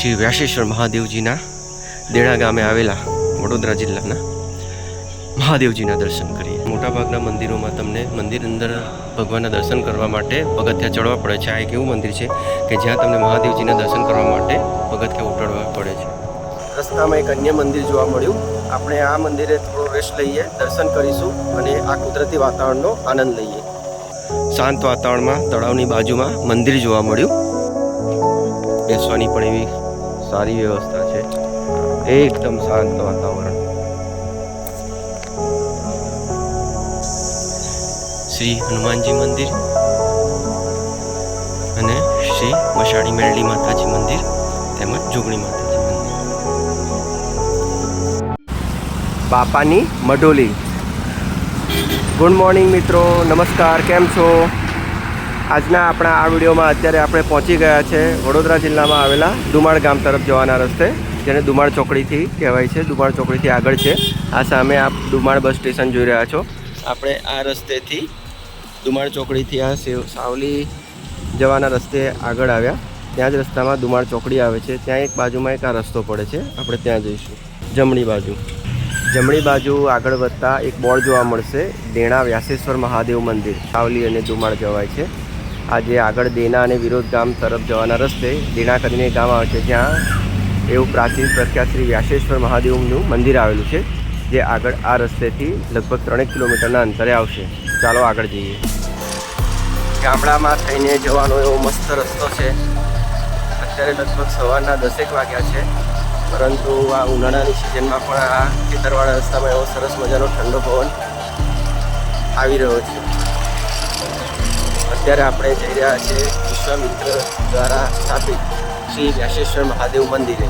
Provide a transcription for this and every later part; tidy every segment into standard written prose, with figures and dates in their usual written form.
શ્રી વ્યાસેશ્વર મહાદેવજીના દેણા ગામે આવેલા વડોદરા જિલ્લાના મહાદેવજીના દર્શન કરીએ। મોટાભાગના મંદિરોમાં તમને મંદિર અંદર ભગવાનના દર્શન કરવા માટે પગથિયા ચડવા પડે છે। આ એક એવું મંદિર છે કે જ્યાં તમને મહાદેવજીના દર્શન કરવા માટે પગથિયા ઉતરવા પડે છે। રસ્તામાં એક અન્ય મંદિર જોવા મળ્યું। આપણે આ મંદિરે થોડો રેસ્ટ લઈએ, દર્શન કરીશું અને આ કુદરતી વાતાવરણનો આનંદ લઈએ। શાંત વાતાવરણમાં તળાવની બાજુમાં મંદિર જોવા મળ્યું। બેસવાની પણ એવી સારી વ્યવસ્થા છે, એકદમ શાંત વાતાવરણ। શ્રી હનુમાનજી મંદિર અને શ્રી મશાળી મેરડી માતાજી મંદિર તેમજ જોગણી માતાજી મંદિર। બાપાની મઢોલી। ગુડ મોર્નિંગ મિત્રો, નમસ્કાર, કેમ છો? આજના આપણા આ વિડીયોમાં અત્યારે આપણે પહોંચી ગયા છે વડોદરા જિલ્લામાં આવેલા દુમાળ ગામ તરફ જવાના રસ્તે, જેને દુમાળ ચોકડીથી કહેવાય છે। દુમાળ ચોકડીથી આગળ છે, આ સામે આપ દુમાળ બસ સ્ટેશન જોઈ રહ્યા છો। આપણે આ રસ્તેથી દુમાળ ચોકડીથી આ સાવલી જવાના રસ્તે આગળ આવ્યા। ત્યાં જ રસ્તામાં દુમાળ ચોકડી આવે છે, ત્યાં એક બાજુમાં એક આ રસ્તો પડે છે, આપણે ત્યાં જઈશું। જમણી બાજુ આગળ વધતા એક બોર્ડ જોવા મળશે, દેણા વ્યાસેશ્વર મહાદેવ મંદિર, સાવલી અને દુમાળ જવાય છે। આજે આગળ દેના અને વિરોધ ગામ તરફ જવાના રસ્તે દેણા કરીને ગામ આવે છે, જ્યાં એવું પ્રાચીન પ્રખ્યાત શ્રી વ્યાસેશ્વર મહાદેવનું મંદિર આવેલું છે, જે આગળ આ રસ્તેથી લગભગ 3 કિલોમીટરના અંતરે આવશે। ચાલો આગળ જઈએ। ગામડામાં થઈને જવાનો એવો મસ્ત રસ્તો છે। અત્યારે લગભગ સવારના 10 વાગ્યા છે, પરંતુ આ ઉનાળાની સિઝનમાં પણ આ ખેતરવાળા રસ્તામાં એવો સરસ મજાનો ઠંડો પવન આવી રહ્યો છે। અત્યારે આપણે જઈ રહ્યા છીએ વિશ્વામિત્ર દ્વારા સ્થાપિત શ્રી વ્યાસેશ્વર મહાદેવ મંદિરે।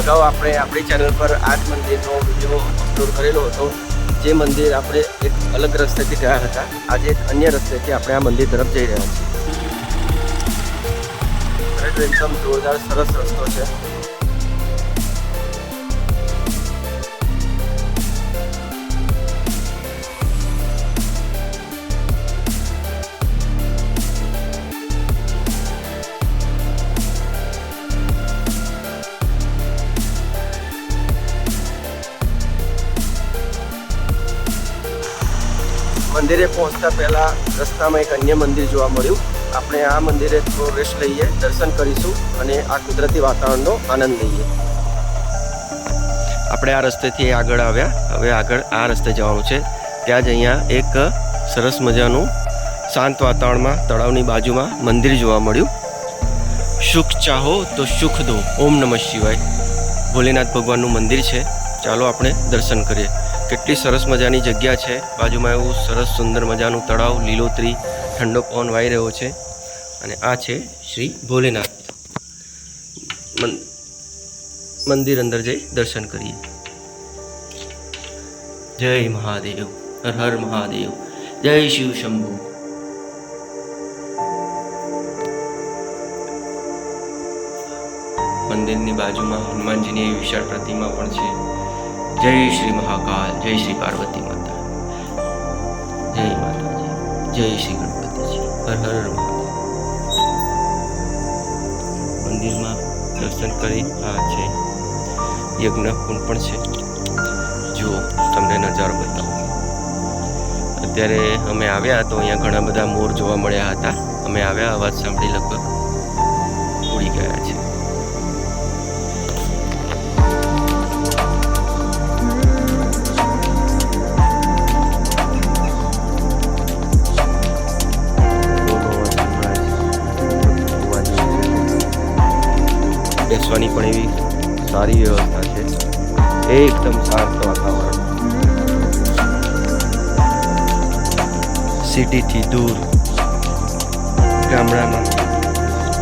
અગાઉ આપણે આપણી ચેનલ પર આ જ મંદિરનો વિડીયો અપલોડ કરેલો હતો, જે મંદિર આપણે એક અલગ રસ્તેથી ગયા હતા। આજે એક અન્ય રસ્તેથી આપણે આ મંદિર તરફ જઈ રહ્યા છીએ। એકદમ જોરદાર સરસ રસ્તો છે। મંદિરે પહોંચતા પહેલા રસ્તામાં એક અન્ય મંદિર જોવા મળ્યું। આપણે આ મંદિરે થોડો રેસ્ટ લઈએ, દર્શન કરીશું અને આ કુદરતી વાતાવરણનો આનંદ લઈએ। આપણે આ રસ્તેથી આગળ આવ્યા, હવે આગળ આ રસ્તે જવાનું છે। ત્યાં જ અહીંયા એક સરસ મજાનું શાંત વાતાવરણમાં તળાવની બાજુમાં મંદિર જોવા મળ્યું। સુખ ચાહો તો સુખ દો, ઓમ નમઃ શિવાય, ભોલેનાથ ભગવાનનું મંદિર છે। ચાલો આપણે દર્શન કરીએ। કેટલી સરસ મજાની જગ્યા છે, બાજુમાં એવું સરસ સુંદર મજાનું તળાવ, લીલોતરી, ઠંડો પવન વાઈ રહ્યો છે, અને આ છે શ્રી ભોલેનાથ મંદિર। અંદર જઈ દર્શન કરીએ। જય મહાદેવ, હર હર મહાદેવ, જય શિવ શંભુ। મંદિરની બાજુમાં હનુમાનજીની વિશાળ પ્રતિમા પણ છે। જય શ્રી મહાકાલ, જય શ્રી પાર્વતી માતા, જય માતાજી, જય શ્રી ગણપતિજી, હર હર મહાદેવ। મંદિરમાં દર્શન કરી આ છે યજ્ઞ કુંડ પણ છે। જુઓ, તમને નજારો બતાવો। અત્યારે અમે આવ્યા તો અહીંયા ઘણા બધા મોર જોવા મળ્યા હતા। અમે આવ્યા, અવાજ સાંભળી લગભગ ઉડી ગયા છે। બેસવાની પણ એવી સારી વ્યવસ્થા છે, એકદમ શાંત વાતાવરણ। સિટીથી દૂર ગામડામાં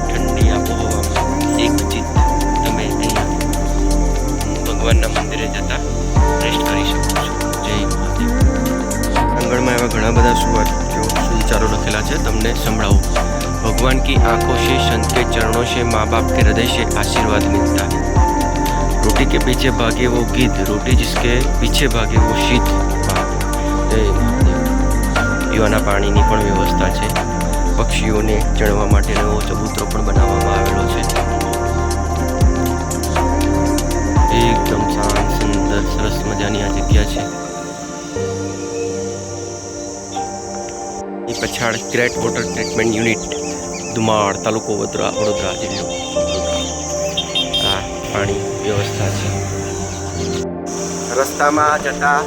ઠંડી આબોહવામાં એક ચિત્ત તમે અહીંયા ભગવાનના મંદિરે જતા રેસ્ટ કરી શકો છો। જય મહાદેવ। આંગણમાં એવા ઘણા બધા સુવિચારો લખેલા છે, તમને સંભળાવું। भगवान की आंखों से, संत के चरणों से, माँ बाप के हृदय से आशीर्वाद मिलता है। रोटी के पीछे भागे वो गिद्ध, रोटी जिसके पीछे भागे वो सिद्ध। પીવાના પાણીની પણ વ્યવસ્થા છે. પક્ષીઓને ચણવા માટેનો ચબૂતરો પણ બનાવવામાં આવેલો છે. એકદમ શાંત સુંદર સરસ મજાની આ જગ્યા છે. એ પછાડ great water treatment unit Dumal, તાલુકો વડોદરા જિલ્લો. આ પાણી વ્યવસ્થા છે. રસ્તામાં જતા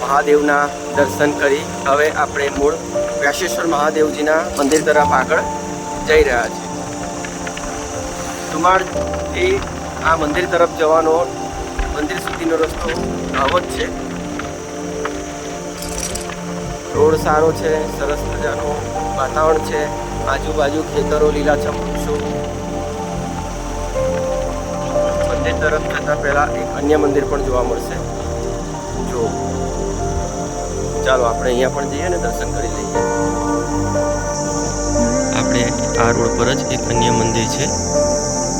મહાદેવના દર્શન કરી હવે આપણે મૂળ વ્યાસેશ્વર મહાદેવજીના મંદિર તરફ આગળ જઈ રહ્યા છીએ. દુમાળથી આ મંદિર તરફ જવાનો મંદિર સુધીનો રસ્તો આવો જ છે. રોડ સારો છે, સરસ મજાનું વાતાવરણ છે, આજુબાજુ ખેતરો, લીલાછમ વૃક્ષો. મંદિર તરફ જતા પહેલા એક અન્ય મંદિર પણ જોવા મળશે. જો ચાલો આપણે અહીંયા પણ જઈએ ને દર્શન કરી લઈએ. આપણે આ રોડ પર જ એક અન્ય મંદિર છે,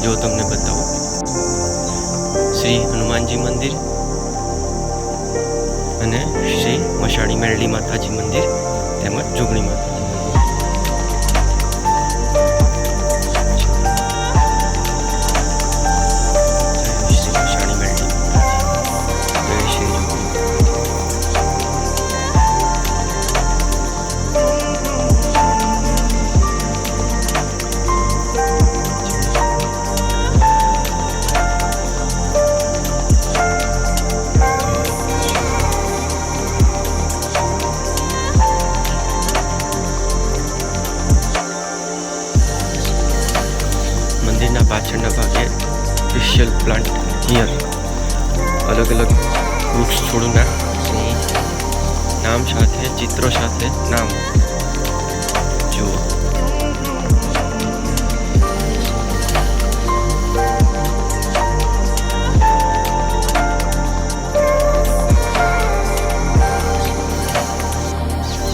જો તમને બતાવું. શ્રી હનુમાનજી મંદિર અને શ્રી મશાણી મેરડી માતાજી મંદિર તેમજ જોગણી માતાજી મંદિર. શ્રી મશાણી મેરડી માતાજી, જય શ્રી જોગણી. મંદિરના પાછળના ભાગે સ્પેશિયલ પ્લાન્ટ હિયર અલગ અલગ વૃક્ષ છોડના નામ સાથે, ચિત્રો સાથે નામ જુઓ.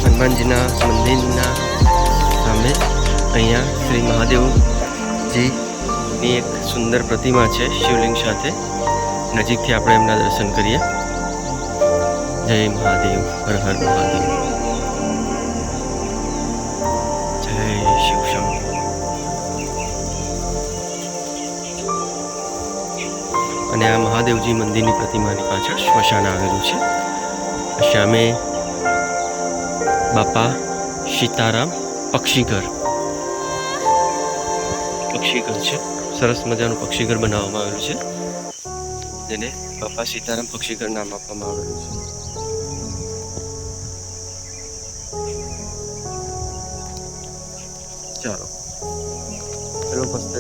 હનુમાનજીના મંદિરના સામે અહીંયા શ્રી મહાદેવજીની એક સુંદર પ્રતિમા છે શિવલિંગ સાથે. નજીકથી આપણે એમના દર્શન કરીએ. જય મહાદેવ, હર હર મહાદેવ, જય શિવ શંભુ. અને આ મહાદેવજી મંદિરની પ્રતિમાની પાછળ સ્મશાન આવેલું છે. સામે બાપા સીતારામ પક્ષીઘર છે. સરસ મજાનું પક્ષીઘર બનાવવામાં આવેલું છે, જેને બાપા સીતારામ પક્ષીઘર નામ આપવામાં આવેલું છે. ચાલો પેલો મસ્ત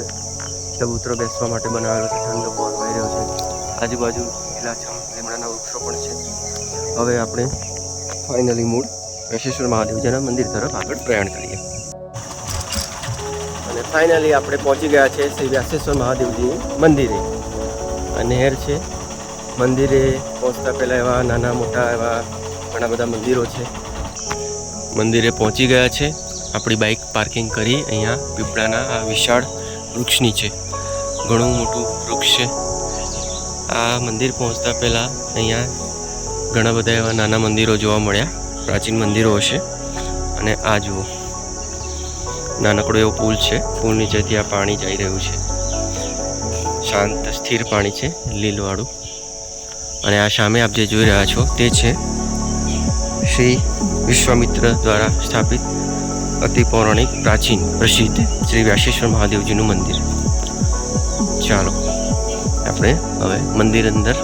ચબૂતરો બેસવા માટે બનાવેલો છે. ઠંડો પવન વહી રહ્યો છે. આજુબાજુ લીલાછમ લીમડાના વૃક્ષો પણ છે. હવે આપણે ફાઇનલી મૂળ વ્યાસેશ્વર મહાદેવજીના મંદિર તરફ આગળ પ્રયાણ કરીએ. અને ફાઇનલી આપણે પહોંચી ગયા છે શ્રી વ્યાસેશ્વર મહાદેવજી મંદિરે. આ નહેર છે. મંદિરે પહોંચતા પહેલાં એવા નાના મોટા એવા ઘણા બધા મંદિરો છે. મંદિરે પહોંચી ગયા છે. આપણી બાઇક પાર્કિંગ કરી અહીંયા પીપળાના આ વિશાળ વૃક્ષ નીચે. ઘણું મોટું વૃક્ષ છે. આ મંદિર પહોંચતા પહેલાં અહીંયા ઘણા બધા એવા નાના મંદિરો જોવા મળ્યા. પ્રાચીન મંદિરો હશે. અને આ જુઓ, નાનકડો એવો પુલ છે. પુલ નીચેથી આ પાણી જઈ રહ્યું છે. શાંત સ્થિર પાણી છે, લીલવાળું. અને આ સામે આપ જે જોઈ રહ્યા છો તે છે શ્રી વિશ્વામિત્ર દ્વારા સ્થાપિત અતિ પૌરાણિક, પ્રાચીન, પ્રસિદ્ધ શ્રી વ્યાસેશ્વર મહાદેવજીનું મંદિર. ચાલો આપણે હવે મંદિર અંદર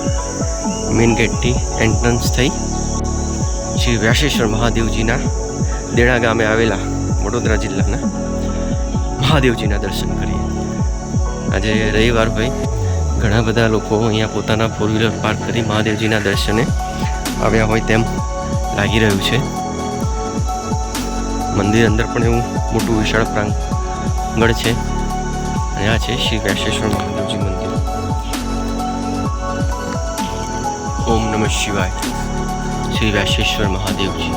મેઇન ગેટથી એન્ટ્રન્સ થઈ શ્રી વ્યાસેશ્વર મહાદેવજીના દેણા ગામે આવેલા વડોદરા જિલ્લાના મહાદેવજીના દર્શન કરીએ. આજે રવિવાર હોય, ઘણા બધા લોકો અહીંયા પોતાના ફોર વ્હીલર પાર્ક કરી મહાદેવજીના દર્શને આવ્યા હોય તેમ લાગી રહ્યું છે. મંદિર અંદર પણ એવું મોટું વિશાળ પ્રાંગણ છે. અને આ છે શ્રી વ્યાસેશ્વર મહાદેવજી મંદિર. ઓમ નમઃ શિવાય. શ્રી વ્યાસેશ્વર મહાદેવજી,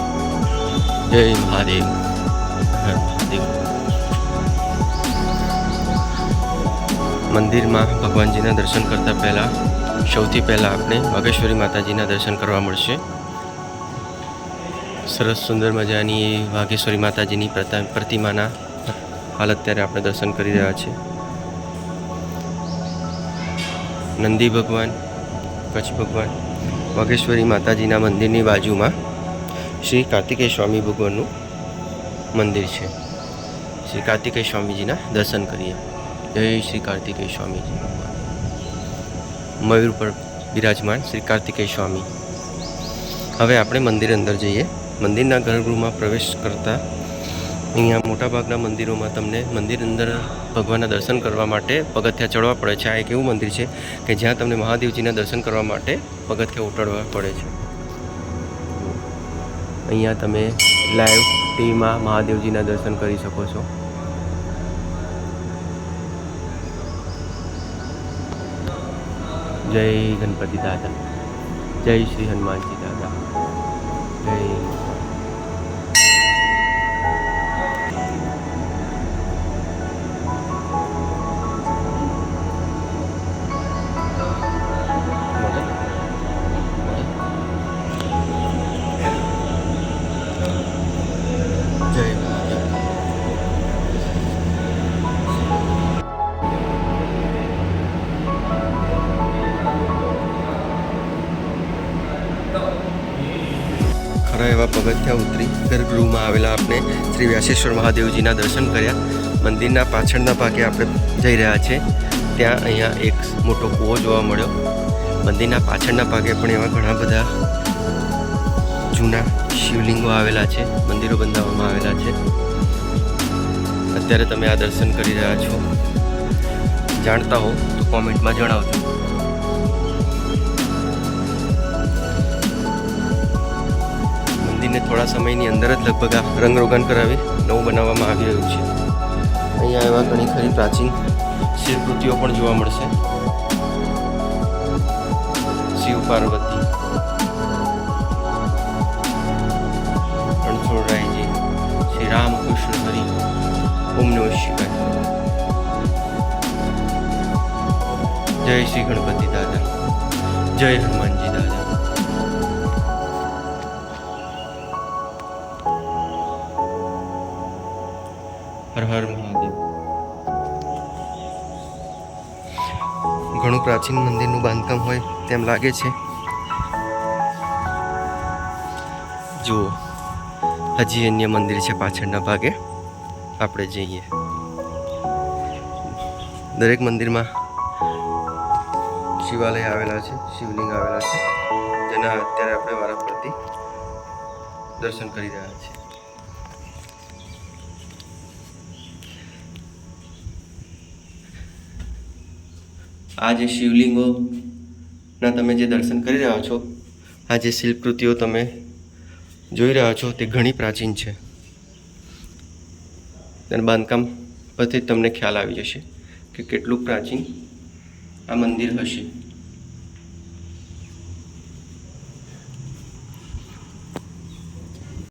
જય મહાદેવ, હર મહાદેવ. મંદિરમાં ભગવાનજીના દર્શન કરતા પહેલાં સૌથી પહેલાં આપણે વાઘેશ્વરી માતાજીના દર્શન કરવા મળશે. સરસ સુંદર મજાની વાઘેશ્વરી માતાજીની પ્રતિમાના હાલ અત્યારે આપણે દર્શન કરી રહ્યા છીએ. નંદી ભગવાન, કચ્છ ભગવાન, વાઘેશ્વરી માતાજીના મંદિરની બાજુમાં શ્રી કાર્તિકેય સ્વામી ભગવાનનું મંદિર છે. શ્રી કાર્તિકેય સ્વામીજીના દર્શન કરીએ. જય શ્રી કાર્તિકેય સ્વામીજી. મયુર પર બિરાજમાન શ્રી કાર્તિકેય સ્વામી. હવે આપણે મંદિર અંદર જઈએ. મંદિરના ગર્ભગૃહમાં પ્રવેશ કરતા અહીંયા મોટાભાગના મંદિરોમાં તમને મંદિર અંદર ભગવાનના દર્શન કરવા માટે પગથિયાં ચડવા પડે છે. આ એક એવું મંદિર છે કે જ્યાં તમને મહાદેવજીના દર્શન કરવા માટે પગથિયાં ઉતરવા પડે છે. અહીંયા તમે લાઈવ ટીવીમાં મહાદેવજીના દર્શન કરી શકો છો. જય ગણપતિ દાદા, જય શ્રી હનુમાનજી દાદા, જય ખરા એવા પગથિયાં ઉતરી ગર્ભગૃહમાં આવેલા આપણે શ્રી વ્યાસેશ્વર મહાદેવજીના દર્શન કર્યા. મંદિરના પાછળના ભાગે આપણે જઈ રહ્યા છીએ. ત્યાં અહીંયા એક મોટો કૂવો જોવા મળ્યો. મંદિરના પાછળના ભાગે પણ એવા ઘણા બધા જૂના શિવલિંગો આવેલા છે, મંદિરો બંધાવવામાં આવેલા છે. અત્યારે તમે આ દર્શન કરી રહ્યા છો. જાણતા હો તો કોમેન્ટમાં જણાવજો. મંદિરને થોડા સમયની અંદર જ લગભગ આ રંગરોગન કરાવી નવું બનાવવામાં આવી રહ્યું છે. અહીંયા એવા ઘણી ખરી પ્રાચીન શિવકૃતિઓ પણ જોવા મળશે. શિવ પાર્વતી, રણછોડરાયજી, શ્રી રામકૃષ્ણ હરિ, ઓમ નમઃ શિવાય. જય શ્રી ગણપતિ દાદા, જય હનુમાનજી દાદા. હર હર મહાદેવ. ઘણું પ્રાચીન મંદિરનું બાંધકામ હોય તેમ લાગે છે. જુઓ, હજી અન્ય મંદિર છે પાછળના ભાગે. આપણે જઈએ. દરેક મંદિરમાં શિવાલય આવેલા છે, શિવલિંગ આવેલા છે, જેના અત્યારે આપણે વારાફરતી દર્શન કરી રહ્યા છીએ. આ જે શિવલિંગોના તમે જે દર્શન કરી રહ્યા છો, આ જે શિલ્પકૃતિઓ તમે જોઈ રહ્યા છો તે ઘણી પ્રાચીન છે. તેના બાંધકામ પરથી તમને ખ્યાલ આવી જશે કે કેટલું પ્રાચીન આ મંદિર હશે.